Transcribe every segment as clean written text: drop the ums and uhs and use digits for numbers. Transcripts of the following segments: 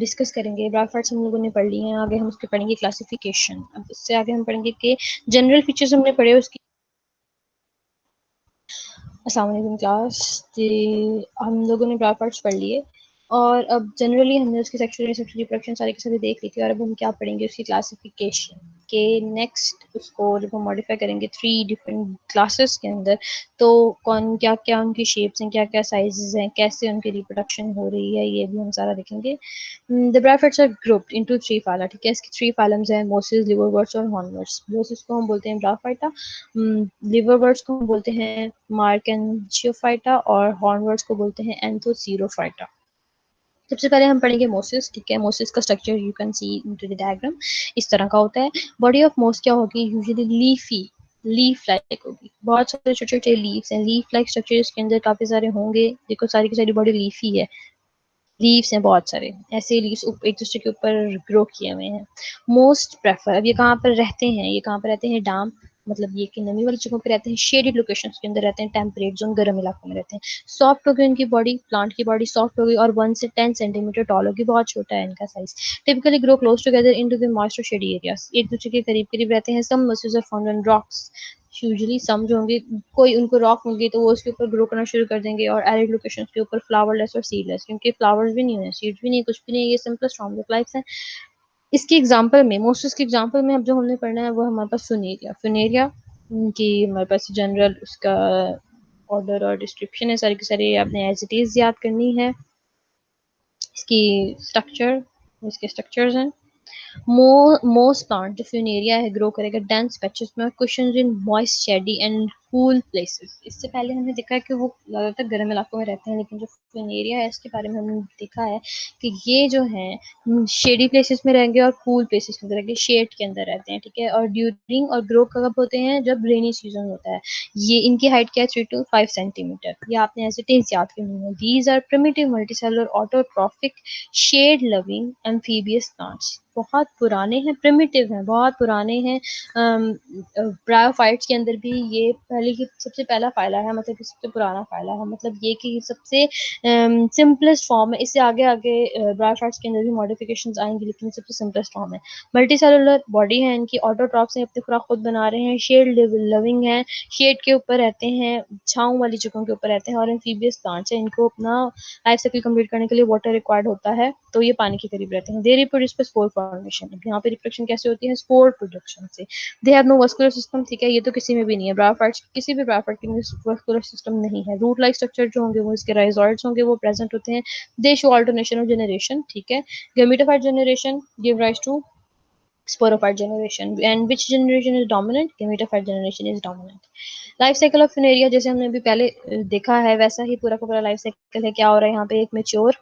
Discuss करेंगे। Bryophytes हम लोगों ने पढ़ ली हैं, आगे हम उसके पढ़ेंगे क्लासिफिकेशन। अब उससे आगे हम पढ़ेंगे कि जनरल फीचर्स हमने पढ़े उसकी। अस्सलाम वालेकुम क्लास। हम लोगों ने ब्रायोफाइट्स पढ़ लिए और अब जनरली हमने उसकी सेक्शुअल रिप्रोडक्शन सारी की सारी देख ली थी, और अब हम क्या पढ़ेंगे उसकी क्लासिफिकेशन के नेक्स्ट। उसको जब हम मॉडिफाई करेंगे 3 डिफरेंट क्लासेस के अंदर, तो कौन क्या क्या उनकी शेप्स हैं, क्या क्या साइजेस हैं, कैसे उनकी रिप्रोडक्शन हो रही है, ये भी हम सारा देखेंगे। The bryophytes are grouped into 3 phyla, ठीक है। इसकी 3 फाइलम्स हैं, मोसिस, लिवरवर्ट्स और हॉर्नवर्ट्स। मोसिस को हम बोलते हैं ब्रायोफाइटा, लिवरवर्ट्स को हम बोलते हैं मार्केंजियोफाइटा और हॉर्नवर्ट्स को बोलते हैं एंथोसीरोफाइटा। सबसे पहले हम पढ़ेंगे मोसिस, ठीक है। मोसिस का structure you can see into the diagram, इस तरह का होता है। बॉडी ऑफ मोस क्या होगी, यूजुअली लीफी, लीफ लाइक होगी। बहुत सारे छोटे छोटे लीव्स हैं, लीफ लाइक स्ट्रक्चर इसके अंदर काफी सारे होंगे। देखो सारी की सारी बॉडी लीफी है, लीव्स हैं बहुत सारे, ऐसे लीव्स एक दूसरे के ऊपर ग्रो किए हुए हैं। मोस्ट प्रेफर, अब ये कहाँ पर रहते हैं, ये कहाँ पर रहते हैं, डाम, मतलब ये कि नमी वाली जगहों पे रहते हैं, शेडेड लोकेशंस के अंदर रहते हैं, टेम्परेट जोन, गर्म इलाकों में रहते हैं। सॉफ्ट होगी उनकी बॉडी, प्लांट की बॉडी सॉफ्ट होगी और 1 से 10 सेंटीमीटर टॉल होगी, बहुत छोटा है इनका size. Typically grow close together into the moist और शेडी एरियाज, एक दूसरे के करीब करीब रहते हैं। Some moisture found on rocks, usually some जो होंगे, कोई उनको रॉक मिल गई तो वो उसके ऊपर ग्रो करना शुरू कर देंगे। और एरिड लोकेशंस के ऊपर फ्लावरलेस और सीडलेस, क्योंकि फ्लावर्स भी नहीं है, सीड्स भी नहीं, कुछ भी नहीं, ये सिंपलेस्ट फॉर्म ऑफ लाइफ है। इसकी एग्जांपल में, मोस्टस की एग्जांपल में अब जो हमने पढ़ना है वो हमारे पास फुनेरिया। फुनेरिया की हमारे पास जनरल उसका ऑर्डर और डिस्क्रिप्शन है, सारी की सारी आपने एज इट इज याद करनी है। इसकी स्ट्रक्चर, इसके स्ट्रक्चर्स हैं। मोस्ट प्लांट जो फ्यूनेरिया है ग्रो करेगा डेंस पैचेस में, cushions in moist shady and cool places. इससे पहले हमने देखा है कि वो ज़्यादातर गर्म इलाकों में रहते हैं, लेकिन जो फ्यूनेरिया है इसके बारे में हमने देखा है कि ये जो है शेडी प्लेसेस में रहेंगे और कूल प्लेसेस के अंदर रहेंगे, शेड के अंदर रहते हैं, ठीक है। और ड्यूरिंग और ग्रो कब होते हैं, जब रेनी सीजन होता है। ये इनकी हाइट क्या है, 3 to 5 सेंटीमीटर, ये आपने एज इट इज याद करनी है। These are primitive multicellular autotrophic shade loving amphibious plants, बहुत पुराने हैं, प्रिमिटिव हैं, बहुत पुराने हैं। ब्रायोफाइट्स के अंदर भी ये पहले की सबसे पहला फाइला है, मतलब कि सबसे पुराना फाइला है, मतलब ये कि सबसे सिंपलेस्ट फॉर्म है। इससे आगे आगे ब्रायोफाइट्स के अंदर भी मॉडिफिकेशंस आएंगी, लेकिन सबसे सिंपलेस्ट फॉर्म है। मल्टी सेलुलर बॉडी है इनकी, ऑटोट्रॉफ्स हैं, अपनी खुराक खुद बना रहे हैं, शेड लविंग है, शेड के ऊपर रहते हैं, छाँव वाली जगहों के ऊपर रहते हैं। और एम्फीबियस प्लांट्स हैं, इनको अपना लाइफ साइकिल कंप्लीट करने के लिए वाटर रिक्वायर्ड होता है, तो ये पानी के करीब रहते हैं। They reproduce by spore formation, यहाँ पे रिप्रोडक्शन कैसे होती है, स्पोर प्रोडक्शन से। They have no vascular system, ठीक है, ये तो किसी में भी नहीं है। ब्रायोफाइट्स, किसी भी ब्रायोफाइट के वस्कुलर सिस्टम नहीं है। रूट लाइक स्ट्रक्चर जो होंगे वो इसके राइजोइड्स होंगे, वो प्रेजेंट होते हैं। They show alternation of generation, ठीक है। Gametophyte generation give rise to sporophyte generation, and which generation is dominant, gametophyte generation is dominant। Life cycle of Funaria जैसे हमने अभी पहले देखा है, वैसा ही पूरा का पूरा लाइफ साइकिल है। क्या हो रहा है यहाँ पे, एक मेच्योर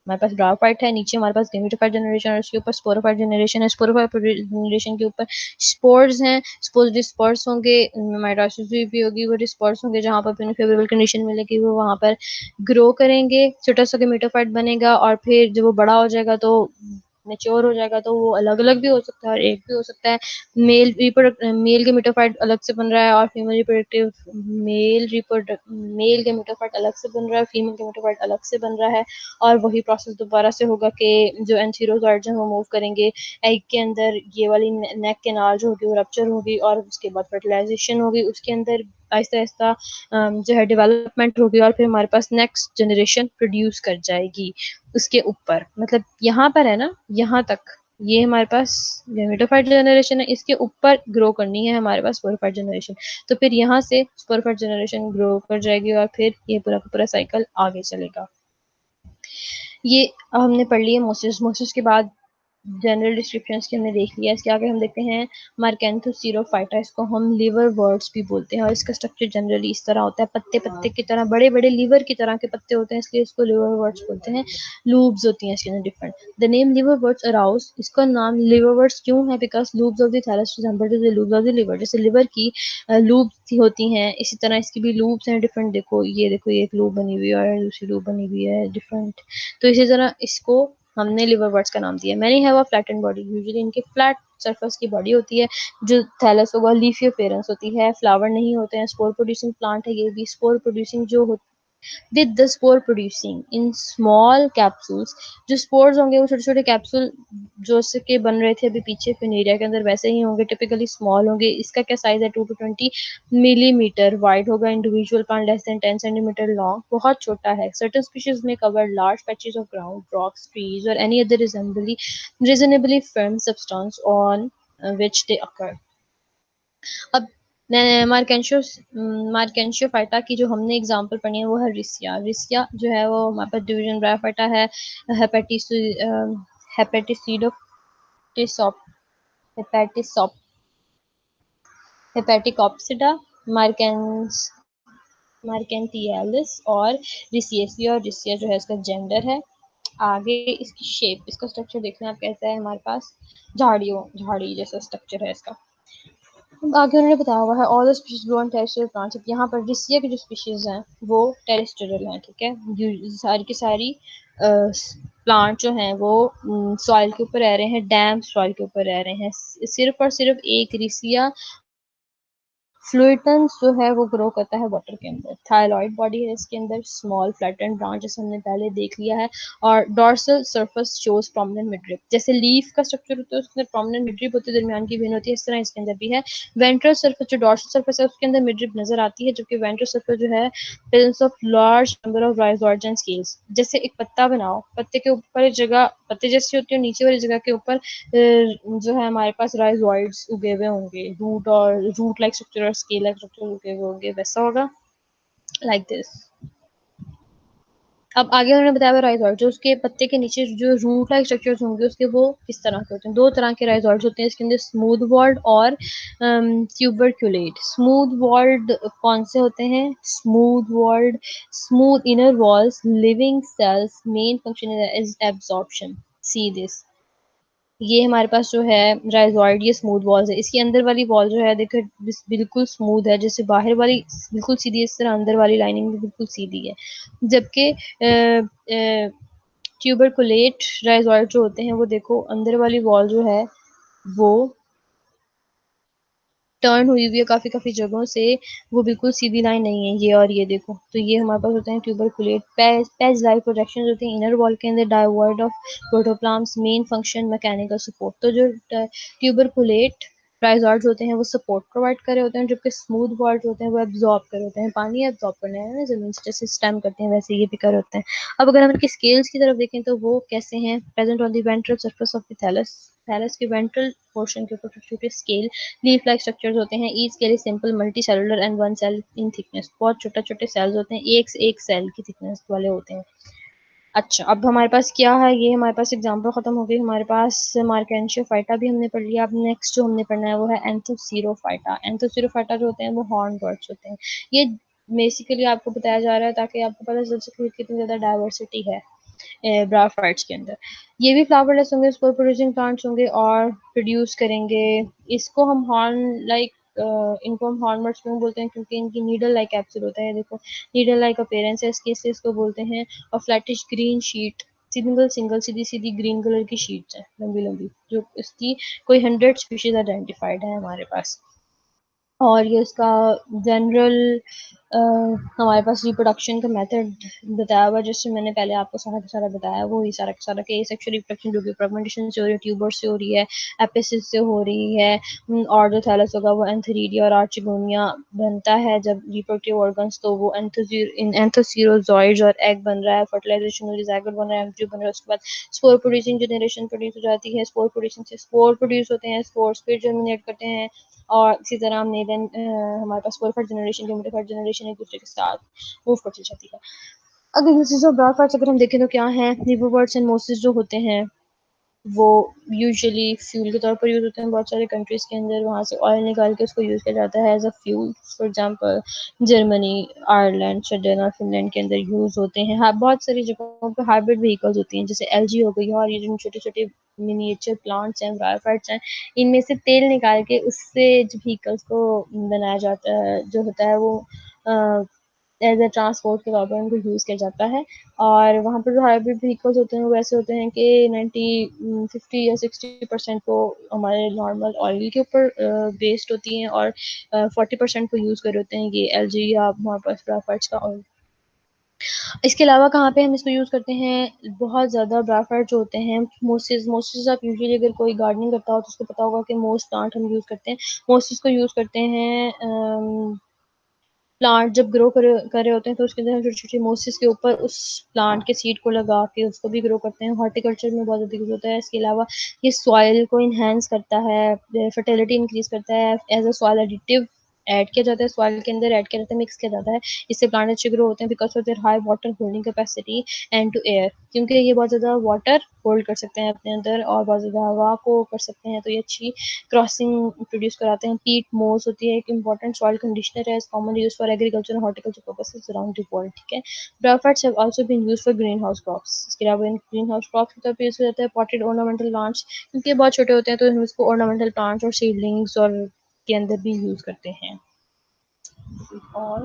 हमारे पास ब्रायोफाइट है, नीचे हमारे पास गेमेटोफाइट जनरेशन और उसके ऊपर स्पोरोफाइट जनरेशन है। स्पोरोफाइट जनरेशन के ऊपर स्पोर्स हैं, स्पोर्स होंगे, माइटोसिस भी होगी, वो स्पोर्स होंगे जहाँ पर उन्हें फेवरेबल कंडीशन मिलेगी वो वहाँ पर ग्रो करेंगे, छोटा सा गेमेटोफाइट बनेगा। और फिर जब वो बड़ा हो जाएगा तो मेच्योर हो जाएगा, तो वो अलग अलग भी हो सकता है और एक भी हो सकता है। मेल गेमेटोफाइट अलग से बन रहा है और फीमेल रिप्रोडक्टिव मेल गेमेटोफाइट अलग से बन रहा है, फीमेल गेमेटोफाइट अलग से बन रहा है। और वही प्रोसेस दोबारा से होगा कि जो एंथीरोजॉइड्स हैं वो मूव करेंगे एग के अंदर, ये वाली नेक कैनाल जो होगी वो रप्चर होगी और उसके बाद फर्टिलाइजेशन होगी, उसके अंदर आहिस्ता आहिस्ता जो है डेवलपमेंट होगी और फिर हमारे पास नेक्स्ट जनरेशन प्रोड्यूस कर जाएगी उसके ऊपर। मतलब यहाँ पर है ना, यहाँ तक ये हमारे पास गेमेटोफाइट जनरेशन है, इसके ऊपर ग्रो करनी है हमारे पास स्पोरोफाइट जनरेशन। तो फिर यहाँ से स्पोरोफाइट जनरेशन ग्रो कर जाएगी और फिर ये पूरा का पूरा साइकिल आगे चलेगा। ये हमने पढ़ लिया मोसिस। मोसिस के बाद जनरल डिस्क्रिप्शंस की हमने देख लिया। इसके आगे हम देखते हैं मार्केंथोसीरोफाइटा, इसको हम लिवर वर्ड्स भी बोलते हैं और इसका स्ट्रक्चर जनरली इस तरह होता है, पत्ते पत्ते की तरह, बड़े बड़े लीवर की तरह के पत्ते होते हैं, इसलिए इसको लिवर वर्ड्स बोलते हैं। लूब्स होती हैं इसके अंदर different. The name liverworts arose, इसका नाम लिवर वर्ड्स क्यों है, because lobes of the thallus resemble to the lobes of the liver, जैसे लिवर की लूब्स होती हैं इसी तरह इसकी भी लूब्स हैं डिफरेंट। देखो ये देखो, ये एक लूब बनी हुई है और दूसरी लूब बनी हुई है डिफरेंट, तो इसी तरह इसको हमने लिवर वर्ड्स का नाम दिया। Many have a flattened body, usually इनके फ्लैट सरफेस की बॉडी होती है। जो थैलस होगा लीफी अपीयरेंस होती है, फ्लावर नहीं होते हैं, स्पोर प्रोड्यूसिंग प्लांट है ये भी। स्पोर प्रोड्यूसिंग जो with the spore producing in small capsules. जो स्पोर्स होंगे वो छोटे छोटे कैप्सूल जो के बन रहे थे अभी पीछे फिनेरिया के अंदर वैसे ही होंगे, टिपिकली स्मॉल होंगे। इसका क्या साइज है, 2 to 20 मिलीमीटर वाइड होगा। Individual plant less than 10 centimetre long, बहुत छोटा है। सर्टन स्पीशीज में cover large patches of ground, rocks, trees और any other reasonably firm substance on which they occur। अब मार्केंशियो फाइटा की जो हमने एग्जांपल पढ़ी है वो है रिसिया। रिसिया जो है वो हमारे पास डिवीजन ब्रायोफाइटा है। हेपेटिस हेपेटिसिडोटिसॉप हेपेटिसॉप हेपेटिकॉप्सिडा, मार्केंस मार्केंटियालिस और रिसिएसी। और रिसिया जो है इसका जेंडर है। आगे इसकी शेप, इसका स्ट्रक्चर देखना आप कैसा है। हमारे पास झाड़ी जैसा स्ट्रक्चर है इसका। आगे उन्होंने बताया हुआ है all the species grow on terrestrial plants. यहाँ पर डिसिया की जो स्पीशीज हैं वो टेरेस्ट्रियल हैं, ठीक है। सारी की सारी प्लांट जो हैं वो सॉइल के ऊपर रह रहे हैं, डैम सॉइल के ऊपर रह रहे हैं। सिर्फ और सिर्फ एक रिसिया फ्लूइटन्स जो है वो ग्रो करता है वाटर के अंदर। थायलॉइड बॉडी है इसके अंदर, स्मॉल फ्लैटेंड ब्रांच जैसे हमने पहले देख लिया है। और dorsal surface shows prominent midrib. जैसे लीफ का स्ट्रक्चर होता है उसके अंदर प्रोमिनेंट मिडरिप होती है, दरमियान की वेन होती है, इस तरह इसके अंदर भी है। वेंट्रल सरफेस जो डॉर्सल सरफेस है उसके अंदर मिडरिप नजर आती है, जबकि वेंट्रल सरफेस जो है presence of large number of rhizoids and scales. जैसे एक पत्ता बनाओ, पत्ते के ऊपर एक जगह पत्ते जैसी होती है, नीचे वाली जगह के ऊपर जो है हमारे पास राइजोइड्स उगे हुए होंगे, रूट और रूट लाइक स्ट्रक्चर और स्केल लाइक स्ट्रक्चर उगे हुए होंगे, वैसा होगा लाइक दिस। अब आगे उन्होंने बताया हुआ राइजोइड जो उसके पत्ते के नीचे जो रूट लाइक स्ट्रक्चर्स होंगे उसके वो किस तरह के होते हैं। दो तरह के राइजोइड्स होते हैं इसके अंदर, स्मूथ वॉल्ड और ट्यूबरक्यूलेट। स्मूथ वॉल्ड कौन से होते हैं, smooth walled smooth inner walls living cells main function is absorption. See this, ये हमारे पास जो है राइजोइड, ये स्मूथ वॉल्स है। इसकी अंदर वाली वॉल जो है देखो बिल्कुल स्मूथ है, जैसे बाहर वाली बिल्कुल सीधी है, इस तरह अंदर वाली लाइनिंग भी बिल्कुल सीधी है। जबकि ट्यूबरकुलेट राइजोइड जो होते हैं वो देखो अंदर वाली वॉल जो है वो टर्न हुई हुई है काफी काफी जगहों से, वो बिल्कुल सीधी लाइन नहीं है। ये और ये देखो, तो ये हमारे पास होते हैं ट्यूबरकुलेट। पेज लाइक प्रोजेक्शन होते हैं इनर वॉल के अंदर, डाइवर्ड of protoplasm main function mechanical support. तो जो ट्यूबरकुलेट राइजॉइड्स होते हैं वो सपोर्ट प्रोवाइड कर रहे होते हैं, जबकि स्मूथ वॉल्स होते हैं वो एब्जॉर्ब कर रहे होते हैं, पानी एब्जॉर्ब करने है जमीन से, जैसे स्टेम करते हैं वैसे ये भी कर होते हैं। अब अगर हम इनकी स्केल्स की तरफ देखें तो वो कैसे हैं, present on the ventral surface of the thallus. Thallus के वेंट्रल पोर्शन के ऊपर छोटे छोटे स्केल लीफ लाइक स्ट्रक्चर्स होते हैं। ईच के लिए simple multi cellular and one cell in thickness. बहुत छोटे छोटे सेल्स होते हैं, एक से एक सेल की थिकनेस वाले होते हैं। अच्छा, अब हमारे पास क्या है, ये हमारे पास एग्जांपल खत्म हो गई। हमारे पास मार्केंशियोफाइटा भी हमने पढ़ लिया। अब नेक्स्ट जो हमने पढ़ना है वो है एंथोसीरोफाइटा। एंथोसीरोफाइटा जो होते हैं वो हॉर्न बर्ड्स होते हैं। ये बेसिकली आपको बताया जा रहा है ताकि आपको पता चल सके कितनी ज्यादा डाइवर्सिटी है ब्रायोफाइट्स के अंदर। ये भी फ्लावरलेस होंगे, स्पोर प्रोड्यूसिंग प्लांट्स होंगे और प्रोड्यूस करेंगे। इसको हम हॉर्न लाइक इनको हम हॉर्नबर्ड्स क्यों बोलते हैं, क्योंकि इनकी नीडल लाइक कैप्सूल होता है। देखो नीडल लाइक अपीयरेंस है इसकी, इसलिए इसको बोलते हैं। और flattish green sheet, single single सीधी सीधी ग्रीन कलर की शीट्स हैं लंबी लंबी, जो इसकी कोई 100 स्पीशीज आइडेंटिफाइड है हमारे पास। और ये इसका जनरल हमारे पास रिप्रोडक्शन का मेथड बताया हुआ है, जैसे मैंने पहले आपको सारा का सारा बताया, वो ही सारा का सारा कि सेक्सुअल रिप्रोडक्शन जो कि फ्रेगमेंटेशन से हो रही है, ट्यूबर से हो रही है, एपिसिस से हो रही है। और जो थैलस होगा वो एंथेरिडिया और आर्चिगोनिया बनता है जब रिप्रोडक्टिव ऑर्गन्स, तो वो एंथोसीरोजॉइड्स और एग बन रहा है, फर्टिलाइजेशन हो रही है, ज़ायगोट बन रहा है, एम्ब्रियो बन रहा है। उसके बाद स्पोर प्रोड्यूसिंग जनरेशन प्रोड्यूस हो जाती है। स्पोर प्रोड्यूसिंग से स्पोर प्रोड्यूस होते हैं, स्पोर्स फिर जर्मिनेट करते हैं। और इसी तरह हमने देन हमारे पास थर्ड जनरेशन की थर्ड जनरेशन एक दूसरे के साथ मूव करती जाती है। अगर यूसेज ऑफ ब्रायोफाइट्स अगर हम देखें तो क्या है, लिवरवर्ट्स एंड मोसिस जो होते हैं वो यूजुअली फ्यूल के तौर पर यूज होते हैं बहुत सारे कंट्रीज के अंदर। वहाँ से ऑयल निकाल के उसको यूज किया जाता है as a fuel. For example Germany, Ireland, Sweden और फिनलैंड के अंदर यूज होते हैं। हाँ, बहुत सारी जगहों पर हाइब्रिड व्हीकल्स होती हैं, जैसे एलजी हो गई, और ये जो छोटे छोटे मिनिएचर प्लांट्स हैं, ब्रायोफाइट्स हैं, इनमें से तेल निकाल के उससे जो व्हीकल्स को बनाया जाता है, जो होता है वो एज ए ट्रांसपोर्ट के तौर पर उनको यूज़ किया जाता है। और वहाँ पर जो हाइब्रिड व्हीकल्स होते हैं वो वैसे होते हैं कि 50 या 60% को हमारे नॉर्मल ऑयल के ऊपर बेस्ड होती हैं, और 40% को यूज़ कर होते हैं ये एलजी या हमारे पास ग्राफाइट्स का ऑयल। इसके अलावा कहाँ पे हम इसको यूज़ करते हैं, बहुत ज़्यादा ब्राफ्ट जो होते हैं, मोसेस मोसेस आप यूजुअली अगर कोई गार्डनिंग करता हो तो उसको पता होगा कि मोस प्लांट हम यूज़ करते हैं। मोसेस को यूज़ करते हैं प्लांट जब ग्रो कर रहे होते हैं तो उसके अंदर हम छोटे-छोटे मोसेस के ऊपर उस प्लांट के सीड को लगा के उसको भी ग्रो करते हैं। हॉर्टिकल्चर में बहुत ज़्यादा यूज़ होता है। इसके अलावा ये सॉइल को एनहांस करता है, फर्टिलिटी इंक्रीज़ करता है, as a soil additive add किया जाता है, सॉइल के अंदर ऐड किया जाता है, मिक्स किया जाता है। इससे प्लांट अच्छे ग्रो होते हैं because of their high water holding capacity and to air, क्योंकि ये बहुत ज़्यादा वाटर होल्ड कर सकते हैं अपने अंदर और बहुत ज़्यादा हवा को कर सकते हैं, तो ये अच्छी क्रॉसिंग प्रोड्यूस कराते हैं। पीट मोस होती है एक इम्पोर्टेंट सॉइल कंडीशनर है, commonly used for agriculture and horticulture purposes around the world, ठीक है। Bryophytes have also been used for greenhouse crops. इसके अलावा इन ग्रीन हाउस क्रॉप्स के तौर पे यूज़ किया जाता है पॉटेड ऑर्नामेंटल प्लांट्स, क्योंकि ये बहुत छोटे होते हैं तो हम इसको ऑर्नामेंटल प्लांट्स और सीडलिंग्स और के अंदर भी यूज़ करते हैं। और